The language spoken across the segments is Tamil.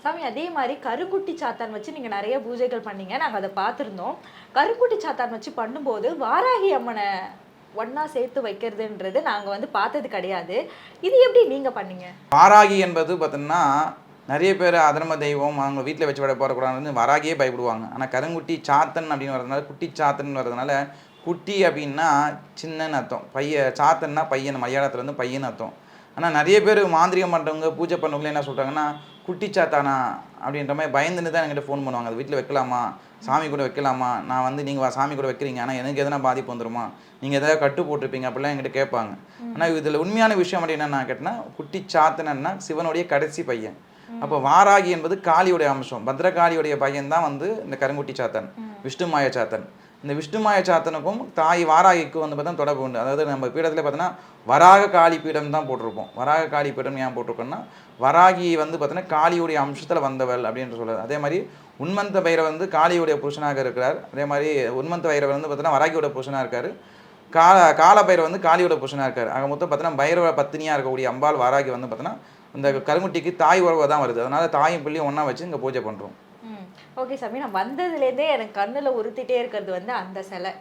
சாமி அதே மாதிரி கருங்குட்டி சாத்தான் வச்சு நீங்க நிறைய பூஜைகள் பண்ணீங்க, நாங்க அதை பார்த்துருந்தோம். கருங்குட்டி சாத்தான் வச்சு பண்ணும்போது வாராகி அம்மனை ஒண்ணா சேர்த்து வைக்கிறதுன்றது நாங்க வந்து பார்த்தது கிடையாது. இது எப்படி நீங்க பண்ணீங்க? வாராகி என்பது பார்த்தீங்கன்னா நிறைய பேர் அதர்ம தெய்வம் அவங்க வீட்டில் வச்சு விட போடக்கூடாதுன்னு வராகியே பயப்படுவாங்க. ஆனால் கருங்குட்டி சாத்தன் அப்படின்னு வரதுனால குட்டி சாத்தன் வரதுனால குட்டி அப்படின்னா சின்னன்னு அர்த்தம், சாத்தன்னா பையன், மலையாளத்தில் பையன் அர்த்தம். ஆனால் நிறைய பேர் மாந்திரிகம் பண்ணுறவங்க பூஜை பண்ணவங்களே என்ன சொல்கிறாங்கன்னா குட்டி சாத்தானா அப்படின்ற மாதிரி பயந்துன்னு தான் என்கிட்ட ஃபோன் பண்ணுவாங்க. அது வீட்டில் வைக்கலாமா, சாமி கூட வைக்கலாமா, நான் வந்து நீங்கள் சாமி கூட வைக்கிறீங்க ஆனால் எனக்கு எதனா பாதிப்பு வந்துடுமா, நீங்கள் எதாவது கட்டு போட்டிருப்பீங்க அப்படிலாம் என்கிட்ட கேட்பாங்க. ஆனால் இதில் உண்மையான விஷயம் அப்படி என்னென்னா கேட்டேன்னா குட்டி சாத்தனா சிவனுடைய கடைசி பையன். அப்போ வாராகி என்பது காளியுடைய அம்சம், பத்ரகாளியுடைய பையன் தான் வந்து இந்த கருங்குட்டி சாத்தன், விஷ்ணுமாய சாத்தன். இந்த விஷ்ணுமாய சாத்தனுக்கும் தாய் வாராகிக்கும் வந்து பார்த்தா தொடர்பு உண்டு. அதாவது நம்ம பீடத்தில் பார்த்தோன்னா வராக காளி பீடம் தான் போட்டிருப்போம். வராக காளி பீடம் ஏன் போட்டிருக்கோம்னா வராகி வந்து பார்த்தீங்கன்னா காளியுடைய அம்சத்தில் வந்தவள் அப்படின்னு சொல்லுது. அதே மாதிரி உன்மந்த பைரவர் வந்து காளியுடைய புருஷனாக இருக்கிறார். அதே மாதிரி உன்மந்த பைரவர் வந்து பார்த்தீங்கன்னா வராகியோட புருஷனாக இருக்கார். கால பைரவர் வந்து காளியோட புருஷனாக இருக்கார். ஆக மொத்தம் பார்த்தீங்கன்னா பைரவ பத்தினியாக இருக்கக்கூடிய அம்பாள் வாராகி வந்து பார்த்தீங்கன்னா இந்த கருங்குட்டிக்கு தாய் உறவு தான் வருது. அதனால தாயும் பிள்ளையும் ஒன்றா வச்சு இங்கே பூஜை பண்ணுறோம். ஓகே சாமி, நான் வந்ததுலேருந்தே எனக்கு கண்ணில் உறுத்திட்டே இருக்கிறது வந்து அந்த சிலை.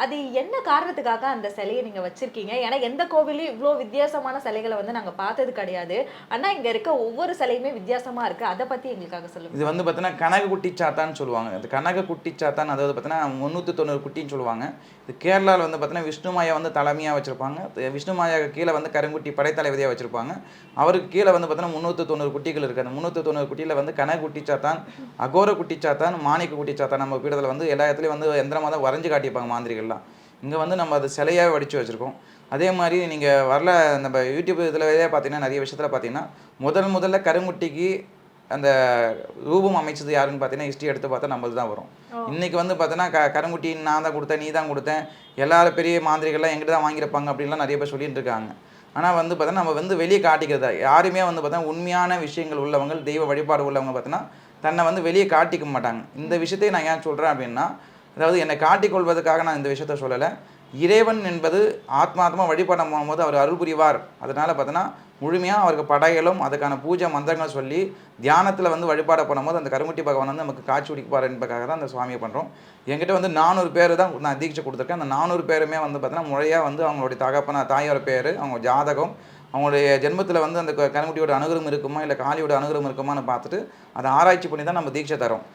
அது என்ன காரணத்துக்காக அந்த சிலையை நீங்கள் வச்சுருக்கீங்க? ஏன்னா எந்த கோவிலையும் இவ்வளோ வித்தியாசமான சிலைகளை வந்து நாங்கள் பார்த்தது கிடையாது. ஆனால் இங்கே இருக்க ஒவ்வொரு சிலையுமே வித்தியாசமாக இருக்குது. அதை பற்றி எங்களுக்காக சொல்லுங்கள். இது வந்து பார்த்தீங்கன்னா கனக குட்டி சாத்தான்னு சொல்லுவாங்க. இது கனக குட்டி சாத்தான், அதாவது பார்த்தீங்கன்னா 390 குட்டின்னு சொல்லுவாங்க. இது கேரளாவில் வந்து பார்த்தீங்கன்னா விஷ்ணுமாயா வந்து தலைமையாக வச்சுருப்பாங்க. விஷ்ணுமாயா கீழே வந்து கருங்குட்டி படைத்தலைவதியாக வச்சுருப்பாங்க. அவருக்கு கீழே வந்து பார்த்தீங்கன்னா 390 குட்டிகள் இருக்குது. அந்த 390 குட்டியில் வந்து கனக குட்டி சாத்தான், அகோர குட்டி சாத்தான், மாணிக்க குட்டி சாத்தான் நம்ம பீடத்தில் வந்து எல்லா இடத்துலையும் வந்து எந்திரமாக தான் வரைஞ்சி காட்டியிருப்பாங்க மாந்திரிகள்லாம். இங்கே வந்து நம்ம அது சிலையாக வடித்து வச்சுருக்கோம். அதே மாதிரி நீங்கள் வரல நம்ம யூடியூப் இதில் பார்த்தீங்கன்னா நிறைய விஷயத்தில் பார்த்தீங்கன்னா முதல்ல கருங்குட்டிக்கு அந்த ரூபம் அமைச்சது யாருன்னு பார்த்தீங்கன்னா ஹிஸ்ட்ரி எடுத்து பார்த்தா நம்மளுக்கு தான் வரும். இன்றைக்கி வந்து பார்த்தீங்கன்னா கருங்குட்டி நான் தான் கொடுத்தேன், நீ தான் கொடுத்தேன், எல்லாரும் பெரிய மாந்திரிகள்லாம் எங்கிட்ட தான் வாங்கியிருப்பாங்க அப்படின்லாம் நிறைய பேர் சொல்லிட்டு இருக்காங்க. ஆனால் வந்து பார்த்தீங்கன்னா நம்ம வந்து வெளியே காட்டிக்கிறதா யாருமே வந்து பார்த்தீங்கன்னா உண்மையான விஷயங்கள் உள்ளவங்க, தெய்வ வழிபாடு உள்ளவங்க பார்த்தீங்கன்னா தன்னை வந்து வெளியே காட்டிக்க மாட்டாங்க. இந்த விஷயத்தை நான் ஏன் சொல்கிறேன் அப்படின்னா, அதாவது என்னை காட்டிக்கொள்வதற்காக நான் இந்த விஷயத்த சொல்லலை. இறைவன் என்பது ஆத்மாத்மா வழிபாடு போகும்போது அவர் அருள் புரிவார். அதனால் பார்த்தோன்னா முழுமையாக அவருக்கு படைகளும் அதுக்கான பூஜை மந்திரங்கள் சொல்லி தியானத்தில் வந்து வழிபாடு பண்ணும்போது அந்த கருங்குட்டி பகவான் வந்து நமக்கு காட்சி குடிப்பார் என்பதற்காக தான் அந்த சுவாமியை பண்ணுறோம். என்கிட்ட வந்து 400 பேர் தான் நான் தீட்சை கொடுத்துருக்கேன். அந்த 400 பேருமே வந்து பார்த்தோன்னா முறையாக வந்து அவங்களுடைய தாயோட பேர், அவங்க ஜாதகம், அவங்களுடைய ஜென்மத்தில் வந்து அந்த கருங்குட்டியோட அனுகிரகம் இருக்குமா இல்லை காளியோட அனுகிரகம் இருக்குமான்னு பார்த்துட்டு அதை ஆராய்ச்சி பண்ணி தான் நம்ம தீட்சை தரோம்.